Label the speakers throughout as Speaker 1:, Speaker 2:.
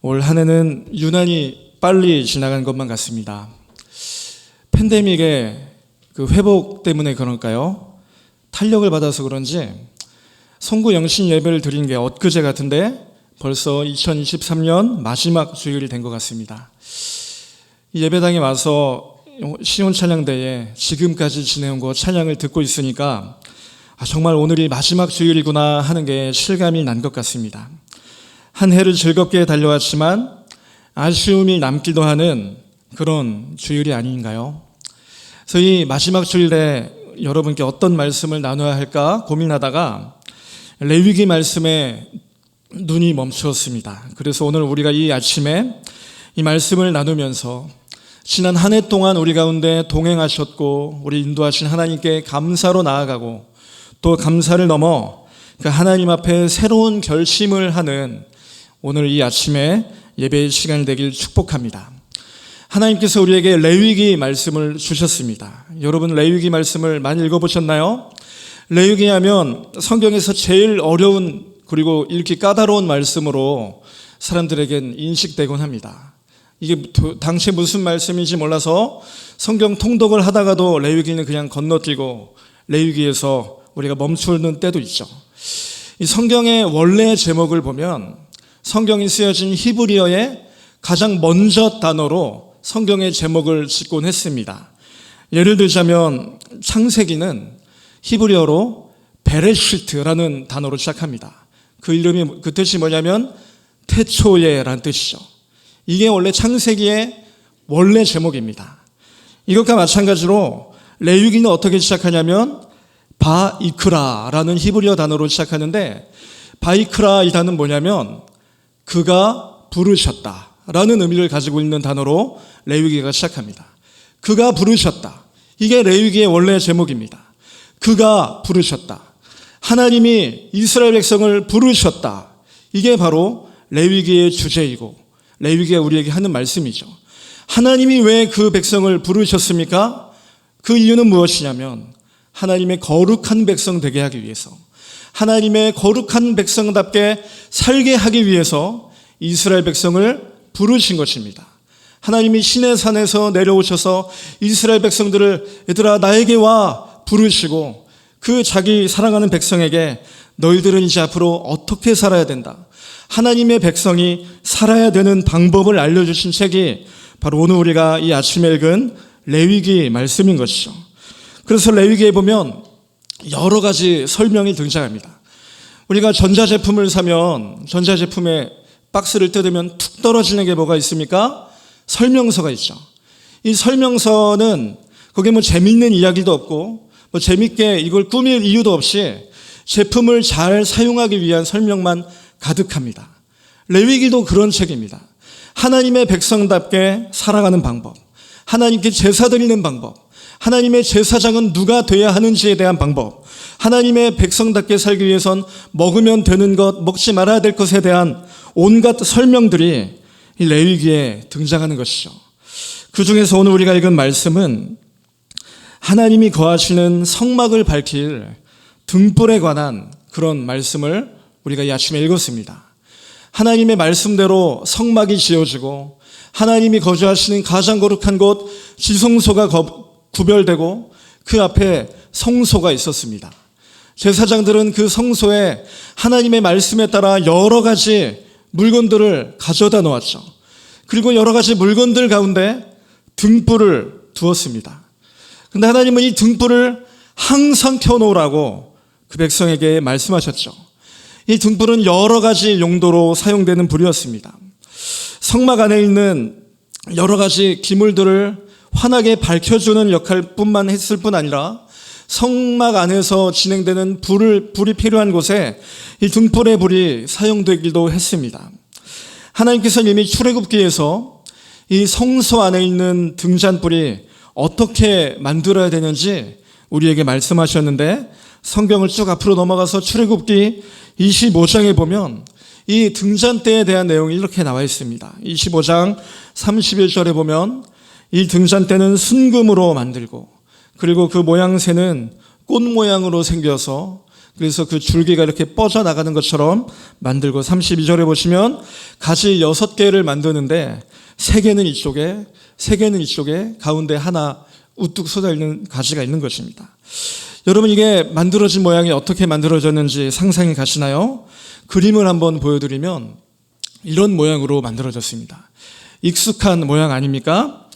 Speaker 1: 올 한 해는 유난히 빨리 지나간 것만 같습니다. 팬데믹의 그 회복 때문에 그럴까요? 탄력을 받아서 그런지 성구 영신 예배를 드린 게 엊그제 같은데 벌써 2023년 마지막 주일이 된 것 같습니다. 이 예배당에 와서 시온 찬양대에 지금까지 지내온 거 찬양을 듣고 있으니까 정말 오늘이 마지막 주일이구나 하는 게 실감이 난 것 같습니다. 한 해를 즐겁게 달려왔지만 아쉬움이 남기도 하는 그런 주일이 아닌가요? 그래서 이 마지막 주일에 여러분께 어떤 말씀을 나눠야 할까 고민하다가 레위기 말씀에 눈이 멈추었습니다. 그래서 오늘 우리가 이 아침에 이 말씀을 나누면서 지난 한 해 동안 우리 가운데 동행하셨고 우리 인도하신 하나님께 감사로 나아가고 또 감사를 넘어 그 하나님 앞에 새로운 결심을 하는 오늘 이 아침에 예배의 시간이 되길 축복합니다. 하나님께서 우리에게 레위기 말씀을 주셨습니다. 여러분 레위기 말씀을 많이 읽어보셨나요? 레위기 하면 성경에서 제일 어려운 그리고 읽기 까다로운 말씀으로 사람들에겐 인식되곤 합니다. 이게 당시에 무슨 말씀인지 몰라서 성경 통독을 하다가도 레위기는 그냥 건너뛰고 레위기에서 우리가 멈추는 때도 있죠. 이 성경의 원래 제목을 보면 성경이 쓰여진 히브리어의 가장 먼저 단어로 성경의 제목을 짓곤 했습니다. 예를 들자면 창세기는 히브리어로 베레시트라는 단어로 시작합니다. 그 뜻이 뭐냐면 태초에라는 뜻이죠. 이게 원래 창세기의 원래 제목입니다. 이것과 마찬가지로 레위기는 어떻게 시작하냐면 바이크라라는 히브리어 단어로 시작하는데 바이크라 이 단어는 뭐냐면 그가 부르셨다라는 의미를 가지고 있는 단어로 레위기가 시작합니다. 그가 부르셨다. 이게 레위기의 원래 제목입니다. 그가 부르셨다. 하나님이 이스라엘 백성을 부르셨다. 이게 바로 레위기의 주제이고 레위기가 우리에게 하는 말씀이죠. 하나님이 왜 그 백성을 부르셨습니까? 그 이유는 무엇이냐면 하나님의 거룩한 백성 되게 하기 위해서 하나님의 거룩한 백성답게 살게 하기 위해서 이스라엘 백성을 부르신 것입니다. 하나님이 시내산에서 내려오셔서 이스라엘 백성들을 얘들아 나에게 와 부르시고 그 자기 사랑하는 백성에게 너희들은 이제 앞으로 어떻게 살아야 된다. 하나님의 백성이 살아야 되는 방법을 알려주신 책이 바로 오늘 우리가 이 아침에 읽은 레위기 말씀인 것이죠. 그래서 레위기에 보면 여러 가지 설명이 등장합니다. 우리가 전자제품을 사면 전자제품에 박스를 뜯으면 툭 떨어지는 게 뭐가 있습니까? 설명서가 있죠. 이 설명서는 거기에 뭐 재밌는 이야기도 없고 뭐 재밌게 이걸 꾸밀 이유도 없이 제품을 잘 사용하기 위한 설명만 가득합니다. 레위기도 그런 책입니다. 하나님의 백성답게 살아가는 방법, 하나님께 제사 드리는 방법, 하나님의 제사장은 누가 돼야 하는지에 대한 방법, 하나님의 백성답게 살기 위해선 먹으면 되는 것, 먹지 말아야 될 것에 대한 온갖 설명들이 이 레위기에 등장하는 것이죠. 그 중에서 오늘 우리가 읽은 말씀은 하나님이 거하시는 성막을 밝힐 등불에 관한 그런 말씀을 우리가 이 아침에 읽었습니다. 하나님의 말씀대로 성막이 지어지고 하나님이 거주하시는 가장 거룩한 곳 지성소가 구별되고 그 앞에 성소가 있었습니다. 제사장들은 그 성소에 하나님의 말씀에 따라 여러 가지 물건들을 가져다 놓았죠. 그리고 여러 가지 물건들 가운데 등불을 두었습니다. 그런데 하나님은 이 등불을 항상 켜놓으라고 그 백성에게 말씀하셨죠. 이 등불은 여러 가지 용도로 사용되는 불이었습니다. 성막 안에 있는 여러 가지 기물들을 환하게 밝혀주는 역할뿐만 했을 뿐 아니라 성막 안에서 진행되는 불이 필요한 곳에 이 등불의 불이 사용되기도 했습니다. 하나님께서는 이미 출애굽기에서 이 성소 안에 있는 등잔불이 어떻게 만들어야 되는지 우리에게 말씀하셨는데 성경을 쭉 앞으로 넘어가서 출애굽기 25장에 보면 이 등잔대에 대한 내용이 이렇게 나와 있습니다. 25장 31절에 보면 이 등잔대는 순금으로 만들고 그리고 그 모양새는 꽃 모양으로 생겨서 그래서 그 줄기가 이렇게 뻗어나가는 것처럼 만들고 32절에 보시면 가지 6개를 만드는데 3개는 이쪽에 3개는 이쪽에 가운데 하나 우뚝 솟아있는 가지가 있는 것입니다. 여러분, 이게 만들어진 모양이 어떻게 만들어졌는지 상상이 가시나요? 그림을 한번 보여드리면 이런 모양으로 만들어졌습니다. 익숙한 모양 아닙니까?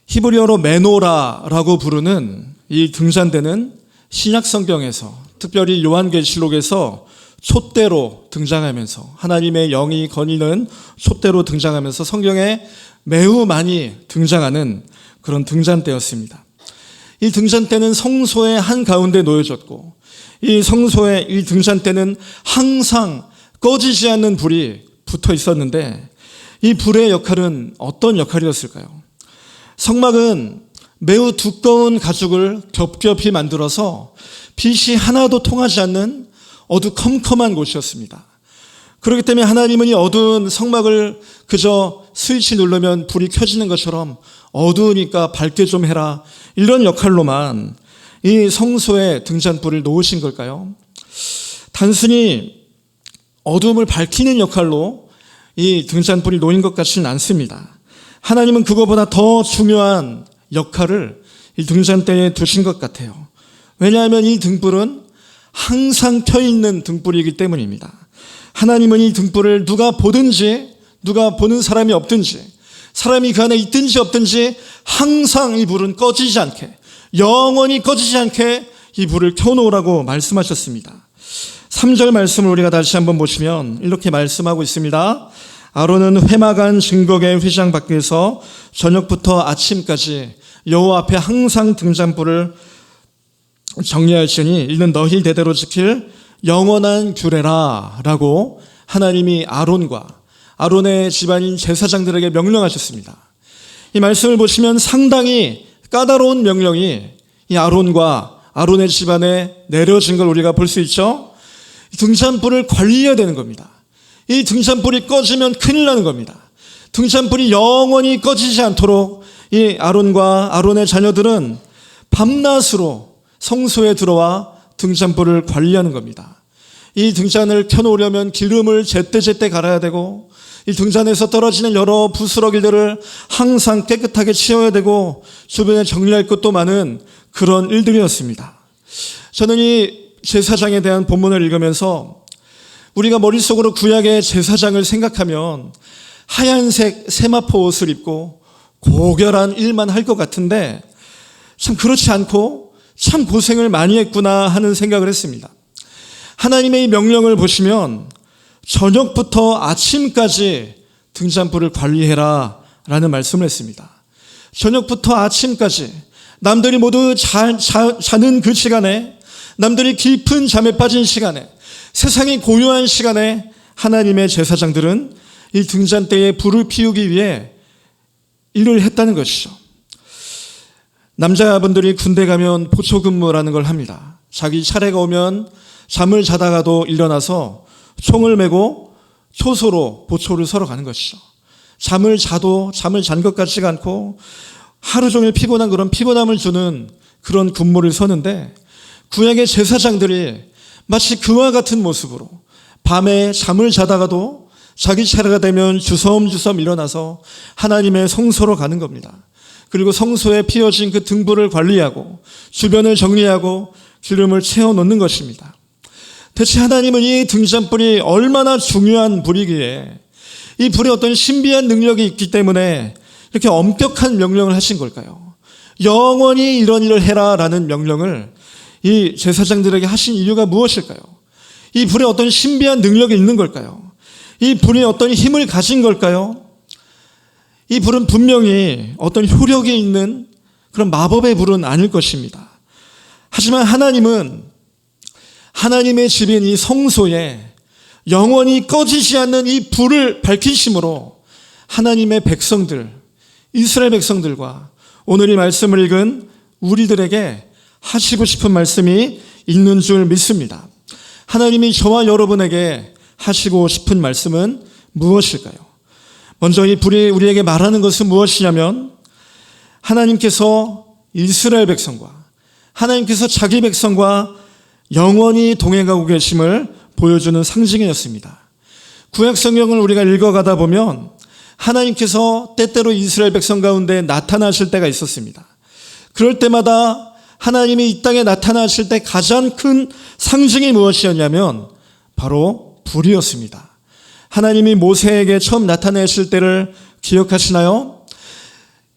Speaker 1: 히브리어로 메노라라고 부르는 이 등잔대는 신약 성경에서, 특별히 요한계시록에서 촛대로 등장하면서, 하나님의 영이 거니는 촛대로 등장하면서 성경에 매우 많이 등장하는 그런 등잔대였습니다. 이 등잔대는 성소의 한가운데 놓여졌고, 이 성소의 이 등잔대는 항상 꺼지지 않는 불이 붙어 있었는데, 이 불의 역할은 어떤 역할이었을까요? 성막은 매우 두꺼운 가죽을 겹겹이 만들어서 빛이 하나도 통하지 않는 어두컴컴한 곳이었습니다. 그렇기 때문에 하나님은 이 어두운 성막을 그저 스위치 누르면 불이 켜지는 것처럼 어두우니까 밝게 좀 해라, 이런 역할로만 이 성소에 등잔불을 놓으신 걸까요? 단순히 어두움을 밝히는 역할로 이 등잔불이 놓인 것 같지는 않습니다. 하나님은 그거보다 더 중요한 역할을 이 등잔대에 두신 것 같아요. 왜냐하면 이 등불은 항상 켜있는 등불이기 때문입니다. 하나님은 이 등불을 누가 보든지, 누가 보는 사람이 없든지, 사람이 그 안에 있든지 없든지 항상 이 불은 꺼지지 않게, 영원히 꺼지지 않게 이 불을 켜놓으라고 말씀하셨습니다. 3절 말씀을 우리가 다시 한번 보시면 이렇게 말씀하고 있습니다. 아론은 회막안 증거궤 휘장 밖에서 저녁부터 아침까지 여호와 앞에 항상 등잔불을 정리할지니 이는 너희 대대로 지킬 영원한 규례라 라고 하나님이 아론의 집안인 제사장들에게 명령하셨습니다. 이 말씀을 보시면 상당히 까다로운 명령이 이 아론과 아론의 집안에 내려진 걸 우리가 볼 수 있죠. 등잔불을 관리해야 되는 겁니다. 이 등잔불이 꺼지면 큰일 나는 겁니다. 등잔불이 영원히 꺼지지 않도록 이 아론과 아론의 자녀들은 밤낮으로 성소에 들어와 등잔불을 관리하는 겁니다. 이 등잔을 켜놓으려면 기름을 제때제때 갈아야 되고, 이 등잔에서 떨어지는 여러 부스러기들을 항상 깨끗하게 치워야 되고, 주변에 정리할 것도 많은 그런 일들이었습니다. 저는 이 제사장에 대한 본문을 읽으면서 우리가 머릿속으로 구약의 제사장을 생각하면 하얀색 세마포 옷을 입고 고결한 일만 할 것 같은데 참 그렇지 않고 참 고생을 많이 했구나 하는 생각을 했습니다. 하나님의 이 명령을 보시면 저녁부터 아침까지 등잔불을 관리해라 라는 말씀을 했습니다. 저녁부터 아침까지 남들이 모두 자는 그 시간에, 남들이 깊은 잠에 빠진 시간에, 세상이 고요한 시간에 하나님의 제사장들은 이 등잔대에 불을 피우기 위해 일을 했다는 것이죠. 남자분들이 군대 가면 보초근무라는 걸 합니다. 자기 차례가 오면 잠을 자다가도 일어나서 총을 메고 초소로 보초를 서러 가는 것이죠. 잠을 자도 잠을 잔 것 같지가 않고 하루 종일 피곤한 그런 피곤함을 주는 그런 군무를 서는데, 구약의 제사장들이 마치 그와 같은 모습으로 밤에 잠을 자다가도 자기 차례가 되면 주섬주섬 일어나서 하나님의 성소로 가는 겁니다. 그리고 성소에 피어진 그 등불을 관리하고 주변을 정리하고 기름을 채워 놓는 것입니다. 대체 하나님은 이 등잔불이 얼마나 중요한 불이기에, 이 불에 어떤 신비한 능력이 있기 때문에 이렇게 엄격한 명령을 하신 걸까요? 영원히 이런 일을 해라 라는 명령을 이 제사장들에게 하신 이유가 무엇일까요? 이 불에 어떤 신비한 능력이 있는 걸까요? 이 불이 어떤 힘을 가진 걸까요? 이 불은 분명히 어떤 효력이 있는 그런 마법의 불은 아닐 것입니다. 하지만 하나님은 하나님의 집인 이 성소에 영원히 꺼지지 않는 이 불을 밝히심으로 하나님의 백성들, 이스라엘 백성들과 오늘 이 말씀을 읽은 우리들에게 하시고 싶은 말씀이 있는 줄 믿습니다. 하나님이 저와 여러분에게 하시고 싶은 말씀은 무엇일까요? 먼저 이 불이 우리에게 말하는 것은 무엇이냐면, 하나님께서 이스라엘 백성과 하나님께서 자기 백성과 영원히 동행하고 계심을 보여주는 상징이었습니다. 구약 성경을 우리가 읽어가다 보면 하나님께서 때때로 이스라엘 백성 가운데 나타나실 때가 있었습니다. 그럴 때마다 하나님이 이 땅에 나타나실 때 가장 큰 상징이 무엇이었냐면 바로 불이었습니다. 하나님이 모세에게 처음 나타내실 때를 기억하시나요?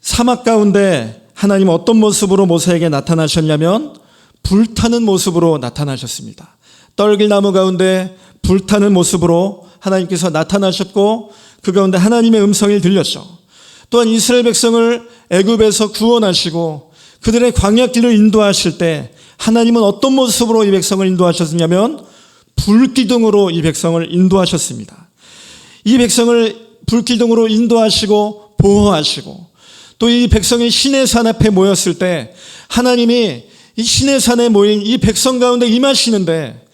Speaker 1: 사막 가운데 하나님 어떤 모습으로 모세에게 나타나셨냐면 불타는 모습으로 나타나셨습니다. 떨기나무 가운데 불타는 모습으로 하나님께서 나타나셨고 그 가운데 하나님의 음성이 들렸죠. 또한 이스라엘 백성을 애굽에서 구원하시고 그들의 광야길을 인도하실 때 하나님은 어떤 모습으로 이 백성을 인도하셨냐면 불기둥으로 이 백성을 인도하셨습니다. 이 백성을 불기둥으로 인도하시고 보호하시고 또 이 백성이 시내산 앞에 모였을 때 하나님이 이 시내산에 모인 이 백성 가운데 임하시는데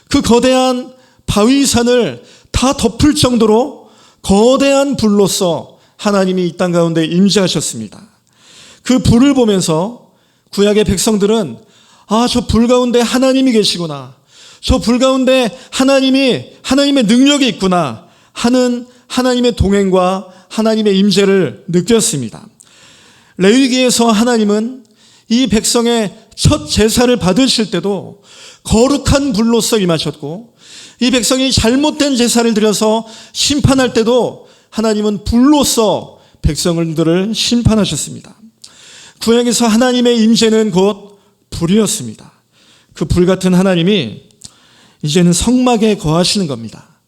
Speaker 1: 그 거대한 바위산을 다 덮을 정도로 거대한 불로서 하나님이 이 땅 가운데 임재하셨습니다. 그 불을 보면서 구약의 백성들은 저 불 가운데 하나님이 계시구나, 저 불 가운데 하나님의 능력이 있구나 하는 하나님의 동행과 하나님의 임재를 느꼈습니다. 레위기에서 하나님은 이 백성의 첫 제사를 받으실 때도 거룩한 불로서 임하셨고 이 백성이 잘못된 제사를 드려서 심판할 때도 하나님은 불로서 백성들을 심판하셨습니다. 구약에서 하나님의 임재는 곧 불이었습니다. 그 불같은 하나님이 이제는 성막에 거하시는 겁니다.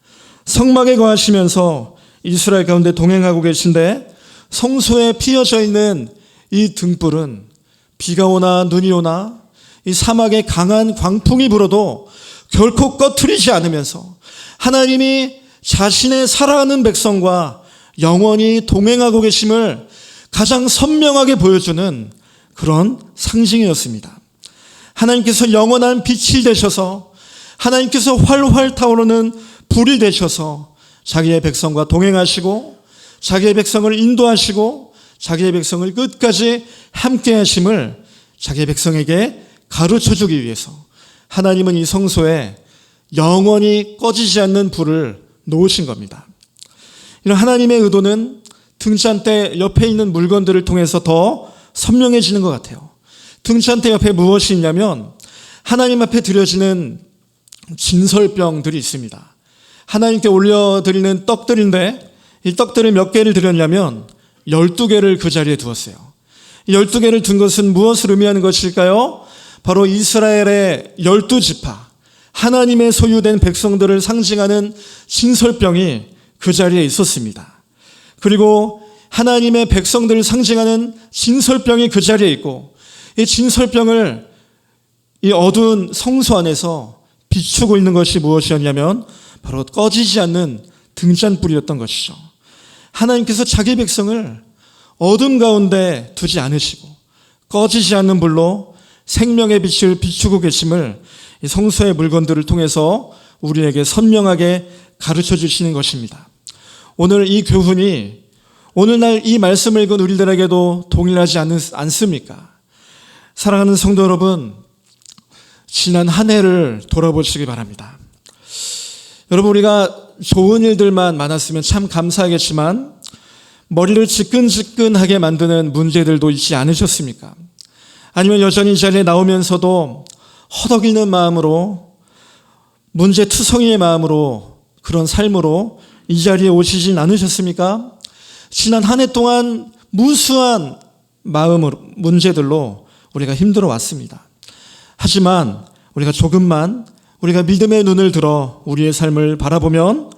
Speaker 1: 성막에 거하시면서 이스라엘 가운데 동행하고 계신데 성소에 피어져 있는 이 등불은 비가 오나 눈이 오나 이 사막에 강한 광풍이 불어도 결코 꺼트리지 않으면서 하나님이 자신의 사랑하는 백성과 영원히 동행하고 계심을 가장 선명하게 보여주는 그런 상징이었습니다. 하나님께서 영원한 빛이 되셔서 하나님께서 활활 타오르는 불이 되셔서 자기의 백성과 동행하시고 자기의 백성을 인도하시고 자기의 백성을 끝까지 함께 하심을 자기의 백성에게 가르쳐주기 위해서 하나님은 이 성소에 영원히 꺼지지 않는 불을 놓으신 겁니다. 이런 하나님의 의도는 등잔대 옆에 있는 물건들을 통해서 더 선명해지는 것 같아요. 등잔대 옆에 무엇이 있냐면 하나님 앞에 드려지는 진설병들이 있습니다. 하나님께 올려드리는 떡들인데 이 떡들을 몇 개를 드렸냐면 12개를 그 자리에 두었어요. 이 12개를 둔 것은 무엇을 의미하는 것일까요? 바로 이스라엘의 12지파, 하나님의 소유된 백성들을 상징하는 진설병이 그 자리에 있었습니다. 그리고 하나님의 백성들을 상징하는 진설병이 그 자리에 있고 이 진설병을 이 어두운 성소 안에서 비추고 있는 것이 무엇이었냐면 바로 꺼지지 않는 등잔불이었던 것이죠. 하나님께서 자기 백성을 어둠 가운데 두지 않으시고 꺼지지 않는 불로 생명의 빛을 비추고 계심을 이 성소의 물건들을 통해서 우리에게 선명하게 가르쳐 주시는 것입니다. 오늘 이 교훈이 오늘날 이 말씀을 읽은 우리들에게도 동일하지 않습니까? 사랑하는 성도 여러분, 지난 한 해를 돌아보시기 바랍니다. 여러분, 우리가 좋은 일들만 많았으면 참 감사하겠지만 머리를 지끈지끈하게 만드는 문제들도 있지 않으셨습니까? 아니면 여전히 이 자리에 나오면서도 허덕이는 마음으로 문제투성이의 마음으로 그런 삶으로 이 자리에 오시진 않으셨습니까? 지난 한 해 동안 무수한 마음으로 문제들로 우리가 힘들어 왔습니다. 하지만 우리가 조금만 우리가 믿음의 눈을 들어 우리의 삶을 바라보면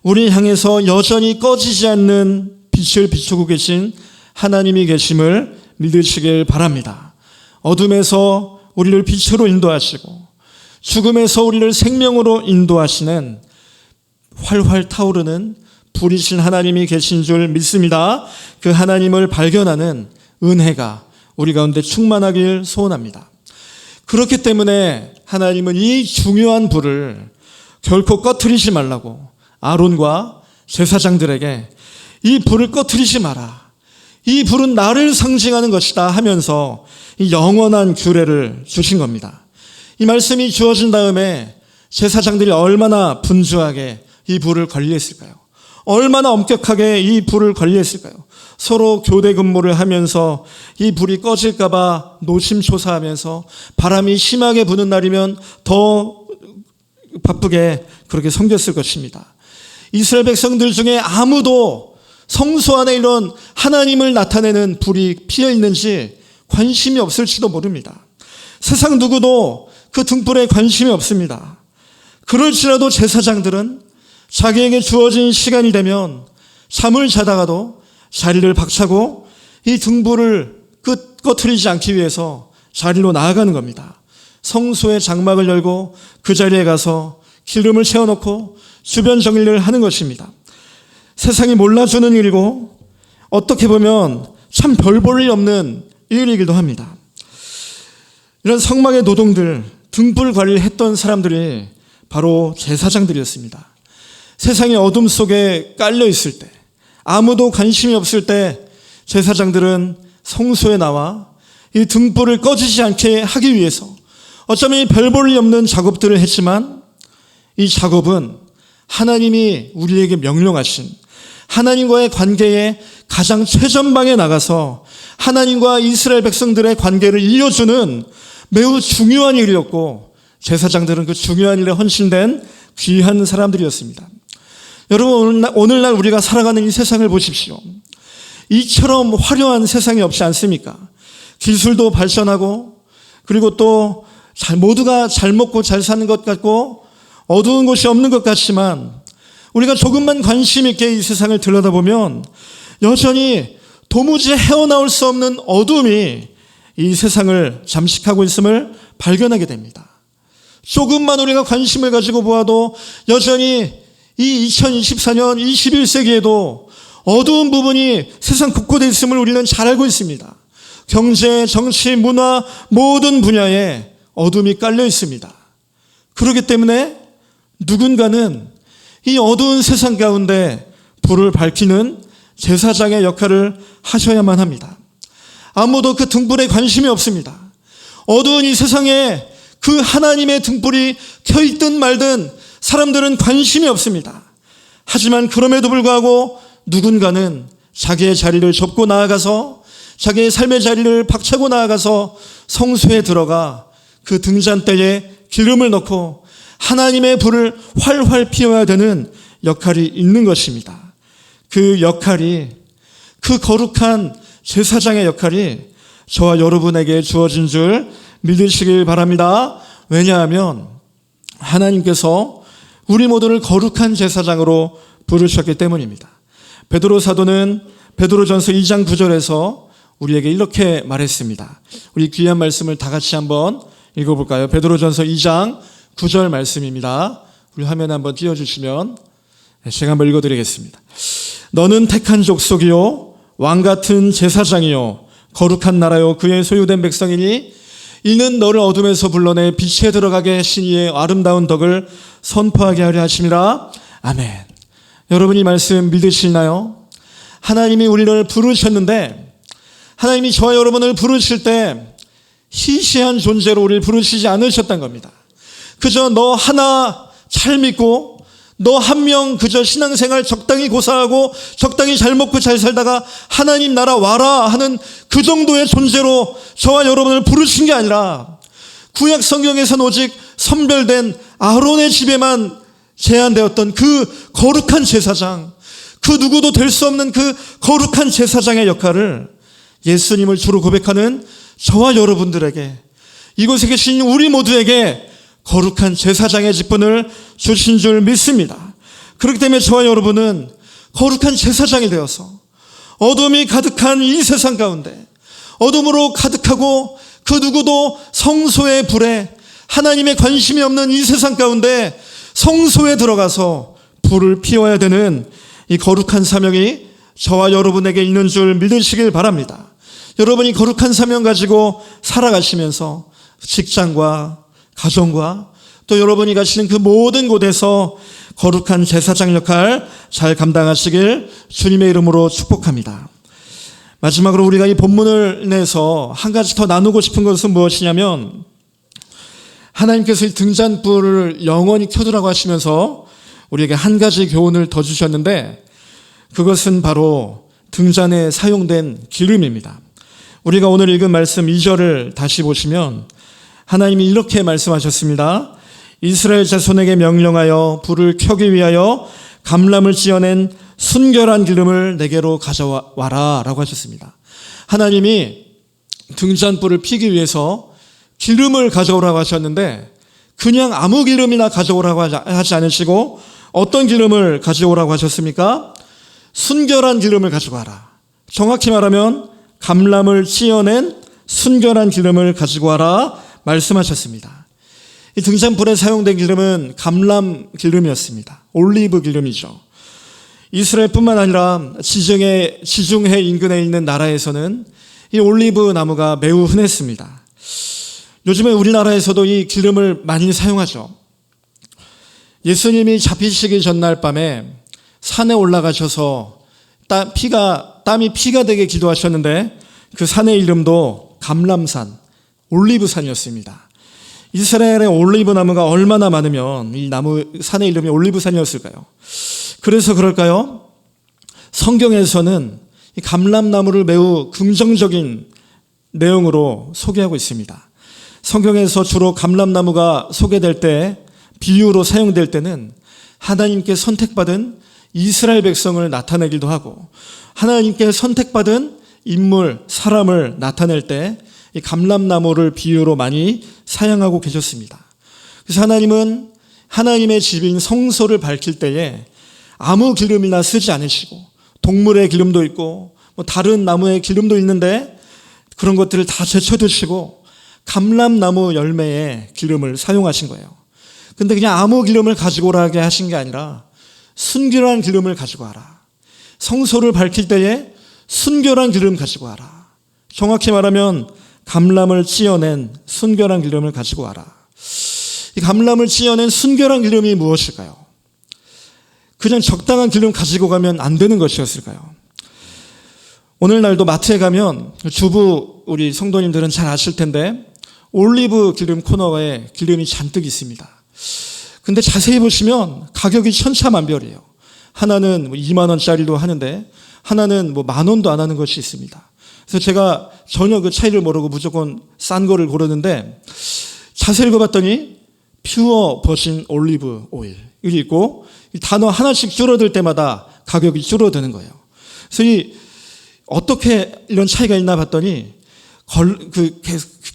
Speaker 1: 우리 향해서 여전히 꺼지지 않는 빛을 비추고 계신 하나님이 계심을 믿으시길 바랍니다. 어둠에서 우리를 빛으로 인도하시고 죽음에서 우리를 생명으로 인도하시는 활활 타오르는 불이신 하나님이 계신 줄 믿습니다. 그 하나님을 발견하는 은혜가 우리 가운데 충만하길 소원합니다. 그렇기 때문에 하나님은 이 중요한 불을 결코 꺼트리지 말라고 아론과 제사장들에게 이 불을 꺼트리지 마라, 이 불은 나를 상징하는 것이다 하면서 이 영원한 규례를 주신 겁니다. 이 말씀이 주어진 다음에 제사장들이 얼마나 분주하게 이 불을 관리했을까요? 얼마나 엄격하게 이 불을 관리했을까요? 서로 교대 근무를 하면서 이 불이 꺼질까 봐 노심초사하면서 바람이 심하게 부는 날이면 더 바쁘게 그렇게 섬겼을 것입니다. 이스라엘 백성들 중에 아무도 성소 안에 이런 하나님을 나타내는 불이 피어 있는지 관심이 없을지도 모릅니다. 세상 누구도 그 등불에 관심이 없습니다. 그럴지라도 제사장들은 자기에게 주어진 시간이 되면 잠을 자다가도 자리를 박차고 이 등불을 꺼트리지 않기 위해서 자리로 나아가는 겁니다. 성소의 장막을 열고 그 자리에 가서 기름을 채워놓고 주변 정리를 하는 것입니다. 세상이 몰라주는 일이고 어떻게 보면 참 별 볼 일 없는 일이기도 합니다. 이런 성막의 노동들, 등불 관리를 했던 사람들이 바로 제사장들이었습니다. 세상의 어둠 속에 깔려 있을 때, 아무도 관심이 없을 때 제사장들은 성소에 나와 이 등불을 꺼지지 않게 하기 위해서 어쩌면 별 볼 일 없는 작업들을 했지만 이 작업은 하나님이 우리에게 명령하신 하나님과의 관계에 가장 최전방에 나가서 하나님과 이스라엘 백성들의 관계를 이어주는 매우 중요한 일이었고 제사장들은 그 중요한 일에 헌신된 귀한 사람들이었습니다. 여러분, 오늘날 우리가 살아가는 이 세상을 보십시오. 이처럼 화려한 세상이 없지 않습니까? 기술도 발전하고 그리고 또 모두가 잘 먹고 잘 사는 것 같고 어두운 곳이 없는 것 같지만 우리가 조금만 관심 있게 이 세상을 들여다보면 여전히 도무지 헤어나올 수 없는 어둠이 이 세상을 잠식하고 있음을 발견하게 됩니다. 조금만 우리가 관심을 가지고 보아도 여전히 이 2024년 21세기에도 어두운 부분이 세상 곳곳에 있음을 우리는 잘 알고 있습니다. 경제, 정치, 문화 모든 분야에 어둠이 깔려 있습니다. 그렇기 때문에 누군가는 이 어두운 세상 가운데 불을 밝히는 제사장의 역할을 하셔야만 합니다. 아무도 그 등불에 관심이 없습니다. 어두운 이 세상에 그 하나님의 등불이 켜있든 말든 사람들은 관심이 없습니다. 하지만 그럼에도 불구하고 누군가는 자기의 자리를 접고 나아가서 자기의 삶의 자리를 박차고 나아가서 성소에 들어가 그 등잔대에 기름을 넣고 하나님의 불을 활활 피워야 되는 역할이 있는 것입니다. 그 역할이, 그 거룩한 제사장의 역할이 저와 여러분에게 주어진 줄 믿으시길 바랍니다. 왜냐하면 하나님께서 우리 모두를 거룩한 제사장으로 부르셨기 때문입니다. 베드로 사도는 베드로전서 2장 9절에서 우리에게 이렇게 말했습니다. 우리 귀한 말씀을 다 같이 한번 읽어볼까요? 베드로전서 2장 9절 말씀입니다. 우리 화면에 한번 띄워주시면 제가 한번 읽어드리겠습니다. 너는 택한 족속이요 왕같은 제사장이요 거룩한 나라요 그의 소유된 백성이니 이는 너를 어둠에서 불러내 빛에 들어가게 하신 이의 아름다운 덕을 선포하게 하려 하심이라. 아멘. 여러분이 말씀 믿으시나요? 하나님이 우리를 부르셨는데 하나님이 저와 여러분을 부르실 때 희시한 존재로 우리를 부르시지 않으셨단 겁니다. 그저 너 하나 잘 믿고 너 한 명 그저 신앙생활 적당히 고사하고 적당히 잘 먹고 잘 살다가 하나님 나라 와라 하는 그 정도의 존재로 저와 여러분을 부르신 게 아니라 구약 성경에서는 오직 선별된 아론의 집에만 제한되었던 그 거룩한 제사장, 그 누구도 될 수 없는 그 거룩한 제사장의 역할을 예수님을 주로 고백하는 저와 여러분들에게, 이곳에 계신 우리 모두에게 거룩한 제사장의 직분을 주신 줄 믿습니다. 그렇기 때문에 저와 여러분은 거룩한 제사장이 되어서 어둠이 가득한 이 세상 가운데 어둠으로 가득하고 그 누구도 성소의 불에 하나님의 관심이 없는 이 세상 가운데 성소에 들어가서 불을 피워야 되는 이 거룩한 사명이 저와 여러분에게 있는 줄 믿으시길 바랍니다. 여러분이 거룩한 사명 가지고 살아가시면서 직장과 가정과 또 여러분이 가시는 그 모든 곳에서 거룩한 제사장 역할 잘 감당하시길 주님의 이름으로 축복합니다. 마지막으로 우리가 이 본문을 내서 한 가지 더 나누고 싶은 것은 무엇이냐면 하나님께서 이 등잔불을 영원히 켜두라고 하시면서 우리에게 한 가지 교훈을 더 주셨는데, 그것은 바로 등잔에 사용된 기름입니다. 우리가 오늘 읽은 말씀 2절을 다시 보시면 하나님이 이렇게 말씀하셨습니다. 이스라엘 자손에게 명령하여 불을 켜기 위하여 감람을 찧어낸 순결한 기름을 내게로 가져와라 라고 하셨습니다. 하나님이 등잔불을 피기 위해서 기름을 가져오라고 하셨는데, 그냥 아무 기름이나 가져오라고 하지 않으시고 어떤 기름을 가져오라고 하셨습니까? 순결한 기름을 가져와라. 정확히 말하면 감람을 찧어낸 순결한 기름을 가지고 와라 말씀하셨습니다. 이 등잔불에 사용된 기름은 감람 기름이었습니다. 올리브 기름이죠. 이스라엘뿐만 아니라 지중해 인근에 있는 나라에서는 이 올리브 나무가 매우 흔했습니다. 요즘에 우리나라에서도 이 기름을 많이 사용하죠. 예수님이 잡히시기 전날 밤에 산에 올라가셔서 땀이 피가 되게 기도하셨는데, 그 산의 이름도 감람산, 올리브산이었습니다. 이스라엘의 올리브 나무가 얼마나 많으면 이 산의 이름이 올리브산이었을까요? 그래서 그럴까요? 성경에서는 이 감람나무를 매우 긍정적인 내용으로 소개하고 있습니다. 성경에서 주로 감람나무가 소개될 때, 비유로 사용될 때는 하나님께 선택받은 이스라엘 백성을 나타내기도 하고, 하나님께 선택받은 인물, 사람을 나타낼 때 이 감람나무를 비유로 많이 사용하고 계셨습니다. 그래서 하나님은 하나님의 집인 성소를 밝힐 때에 아무 기름이나 쓰지 않으시고, 동물의 기름도 있고 다른 나무의 기름도 있는데 그런 것들을 다 제쳐두시고 감람나무 열매의 기름을 사용하신 거예요. 근데 그냥 아무 기름을 가지고 오라게 하신 게 아니라 순결한 기름을 가지고 와라. 성소를 밝힐 때에 순결한 기름 가지고 와라. 정확히 말하면 감람을 찧어낸 순결한 기름을 가지고 와라. 이 감람을 찧어낸 순결한 기름이 무엇일까요? 그냥 적당한 기름 가지고 가면 안 되는 것이었을까요? 오늘날도 마트에 가면 주부 우리 성도님들은 잘 아실 텐데 올리브 기름 코너에 기름이 잔뜩 있습니다. 근데 자세히 보시면 가격이 천차만별이에요. 하나는 2만 원짜리도 하는데 하나는 10,000원도 안 하는 것이 있습니다. 그래서 제가 전혀 그 차이를 모르고 무조건 싼 거를 고르는데, 자세히 읽어봤더니 퓨어 버진 올리브 오일이 있고, 이 단어 하나씩 줄어들 때마다 가격이 줄어드는 거예요. 그래서 어떻게 이런 차이가 있나 봤더니 그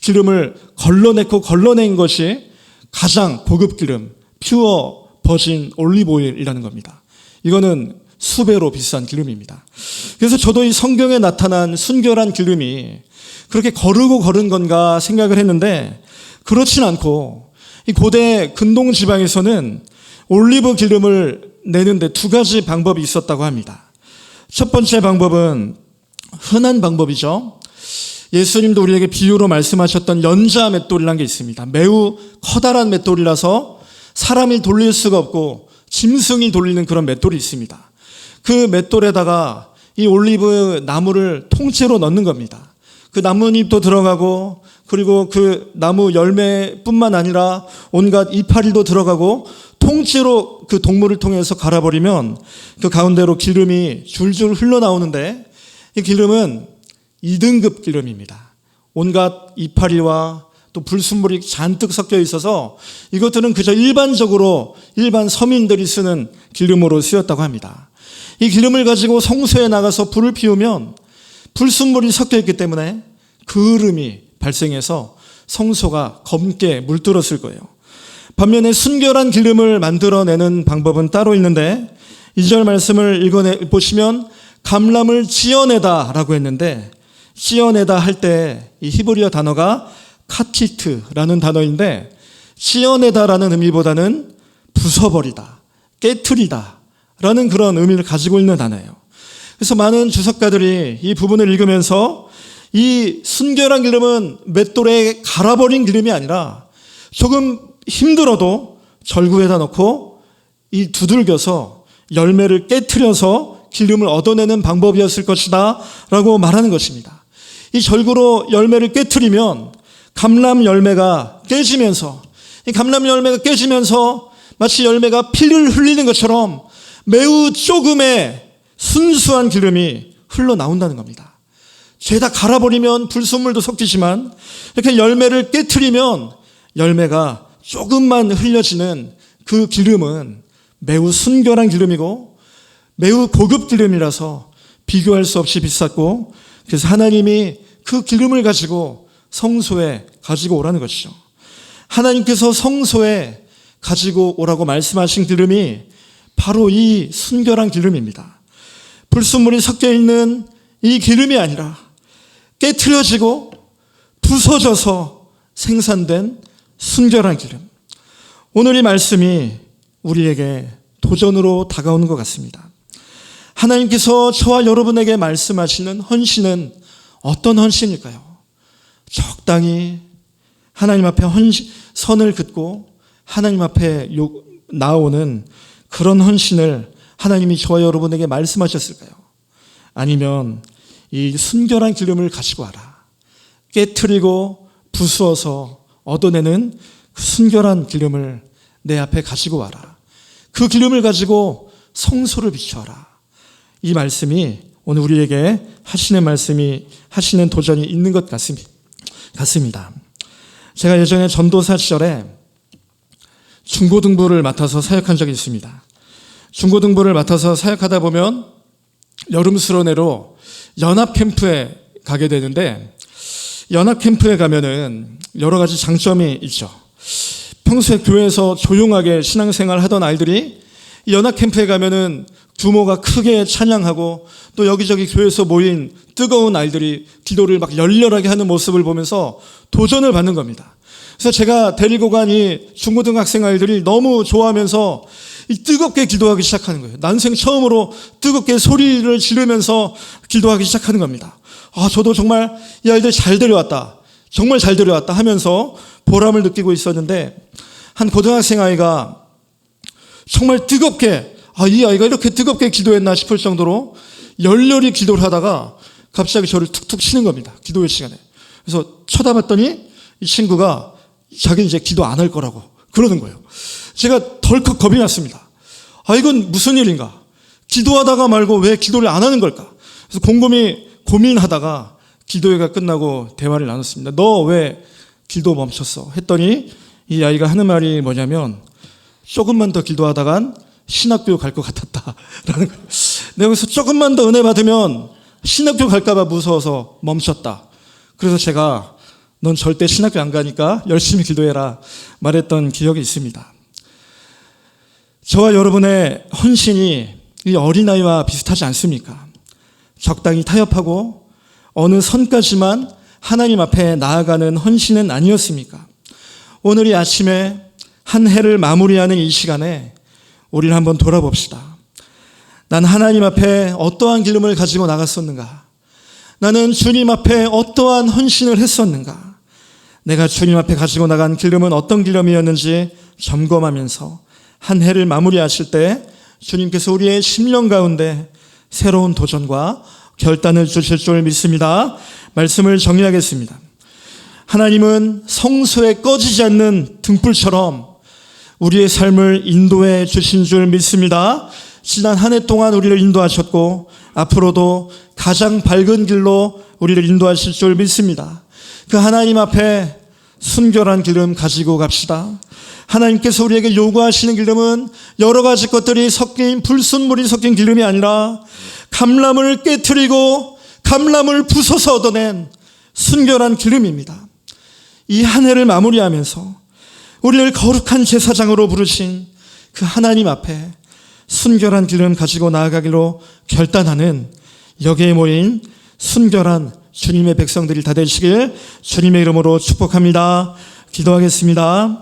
Speaker 1: 기름을 걸러낸 것이 가장 고급 기름, 퓨어 버진 올리브 오일이라는 겁니다. 이거는 수배로 비싼 기름입니다. 그래서 저도 이 성경에 나타난 순결한 기름이 그렇게 거르고 거른 건가 생각을 했는데, 그렇진 않고 이 고대 근동 지방에서는 올리브 기름을 내는데 두 가지 방법이 있었다고 합니다. 첫 번째 방법은 흔한 방법이죠. 예수님도 우리에게 비유로 말씀하셨던 연자 맷돌이라는 게 있습니다. 매우 커다란 맷돌이라서 사람이 돌릴 수가 없고 짐승이 돌리는 그런 맷돌이 있습니다. 그 맷돌에다가 이 올리브 나무를 통째로 넣는 겁니다. 그 나뭇잎도 들어가고, 그리고 그 나무 열매뿐만 아니라 온갖 이파리도 들어가고, 통째로 그 동물을 통해서 갈아버리면 그 가운데로 기름이 줄줄 흘러나오는데, 이 기름은 2등급 기름입니다. 온갖 이파리와 또 불순물이 잔뜩 섞여 있어서 이것들은 그저 일반 서민들이 쓰는 기름으로 쓰였다고 합니다. 이 기름을 가지고 성소에 나가서 불을 피우면 불순물이 섞여 있기 때문에 그을음이 발생해서 성소가 검게 물들었을 거예요. 반면에 순결한 기름을 만들어내는 방법은 따로 있는데, 2절 말씀을 읽어보시면 감람을 찧어내다 라고 했는데, 찧어내다 할 때 이 히브리어 단어가 카티트라는 단어인데, 찧어내다라는 의미보다는 부숴버리다, 깨트리다 라는 그런 의미를 가지고 있는 단어예요. 그래서 많은 주석가들이 이 부분을 읽으면서 이 순결한 기름은 맷돌에 갈아버린 기름이 아니라 조금 힘들어도 절구에다 넣고 이 두들겨서 열매를 깨트려서 기름을 얻어내는 방법이었을 것이다 라고 말하는 것입니다. 이 절구로 열매를 깨트리면 감람 열매가 깨지면서 이 감람 열매가 깨지면서 마치 열매가 피를 흘리는 것처럼 매우 조금의 순수한 기름이 흘러나온다는 겁니다. 죄다 갈아버리면 불순물도 섞이지만 이렇게 열매를 깨트리면 열매가 조금만 흘려지는 그 기름은 매우 순결한 기름이고 매우 고급 기름이라서 비교할 수 없이 비쌌고, 그래서 하나님이 그 기름을 가지고 성소에 가지고 오라는 것이죠. 하나님께서 성소에 가지고 오라고 말씀하신 기름이 바로 이 순결한 기름입니다. 불순물이 섞여 있는 이 기름이 아니라 깨트려지고 부서져서 생산된 순결한 기름. 오늘 이 말씀이 우리에게 도전으로 다가오는 것 같습니다. 하나님께서 저와 여러분에게 말씀하시는 헌신은 어떤 헌신일까요? 적당히 하나님 앞에 선을 긋고 하나님 앞에 나오는 그런 헌신을 하나님이 저와 여러분에게 말씀하셨을까요? 아니면 이 순결한 기름을 가지고 와라, 깨트리고 부수어서 얻어내는 그 순결한 기름을 내 앞에 가지고 와라, 그 기름을 가지고 성소를 비추어라. 이 말씀이 오늘 우리에게 하시는 말씀이, 하시는 도전이 있는 것 같습니다. 제가 예전에 전도사 시절에 중고등부를 맡아서 사역한 적이 있습니다. 중고등부를 맡아서 사역하다 보면 여름수련회로 연합캠프에 가게 되는데, 연합캠프에 가면은 여러 가지 장점이 있죠. 평소에 교회에서 조용하게 신앙생활 하던 아이들이 연합캠프에 가면은 규모가 크게 찬양하고, 또 여기저기 교회에서 모인 뜨거운 아이들이 기도를 막 열렬하게 하는 모습을 보면서 도전을 받는 겁니다. 그래서 제가 데리고 간 이 중고등학생 아이들이 너무 좋아하면서 뜨겁게 기도하기 시작하는 거예요. 난생 처음으로 뜨겁게 소리를 지르면서 기도하기 시작하는 겁니다. 저도 정말 이 아이들 잘 데려왔다, 정말 잘 데려왔다 하면서 보람을 느끼고 있었는데, 한 고등학생 아이가 정말 뜨겁게, 이 아이가 이렇게 뜨겁게 기도했나 싶을 정도로 열렬히 기도를 하다가 갑자기 저를 툭툭 치는 겁니다. 기도의 시간에. 그래서 쳐다봤더니 이 친구가 자기는 이제 기도 안 할 거라고 그러는 거예요. 제가 덜컥 겁이 났습니다. 이건 무슨 일인가? 기도하다가 말고 왜 기도를 안 하는 걸까? 그래서 곰곰이 고민하다가 기도회가 끝나고 대화를 나눴습니다. 너 왜 기도 멈췄어? 했더니 이 아이가 하는 말이 뭐냐면, 조금만 더 기도하다간 신학교 갈 것 같았다라는 거예요. 내가 여기서 조금만 더 은혜 받으면 신학교 갈까봐 무서워서 멈췄다. 그래서 제가 넌 절대 신학교 안 가니까 열심히 기도해라 말했던 기억이 있습니다. 저와 여러분의 헌신이 이 어린아이와 비슷하지 않습니까? 적당히 타협하고 어느 선까지만 하나님 앞에 나아가는 헌신은 아니었습니까? 오늘 이 아침에 한 해를 마무리하는 이 시간에 우리를 한번 돌아봅시다. 난 하나님 앞에 어떠한 기름을 가지고 나갔었는가? 나는 주님 앞에 어떠한 헌신을 했었는가? 내가 주님 앞에 가지고 나간 기름은 어떤 기름이었는지 점검하면서 한 해를 마무리하실 때 주님께서 우리의 심령 가운데 새로운 도전과 결단을 주실 줄 믿습니다. 말씀을 정리하겠습니다. 하나님은 성소에 꺼지지 않는 등불처럼 우리의 삶을 인도해 주신 줄 믿습니다. 지난 한 해 동안 우리를 인도하셨고 앞으로도 가장 밝은 길로 우리를 인도하실 줄 믿습니다. 그 하나님 앞에 순결한 기름 가지고 갑시다. 하나님께서 우리에게 요구하시는 기름은 여러 가지 것들이 섞인, 불순물이 섞인 기름이 아니라 감람을 깨트리고 감람을 부숴서 얻어낸 순결한 기름입니다. 이 한 해를 마무리하면서 우리를 거룩한 제사장으로 부르신 그 하나님 앞에 순결한 기름 가지고 나아가기로 결단하는 여기에 모인 순결한 주님의 백성들이 다 되시길 주님의 이름으로 축복합니다. 기도하겠습니다.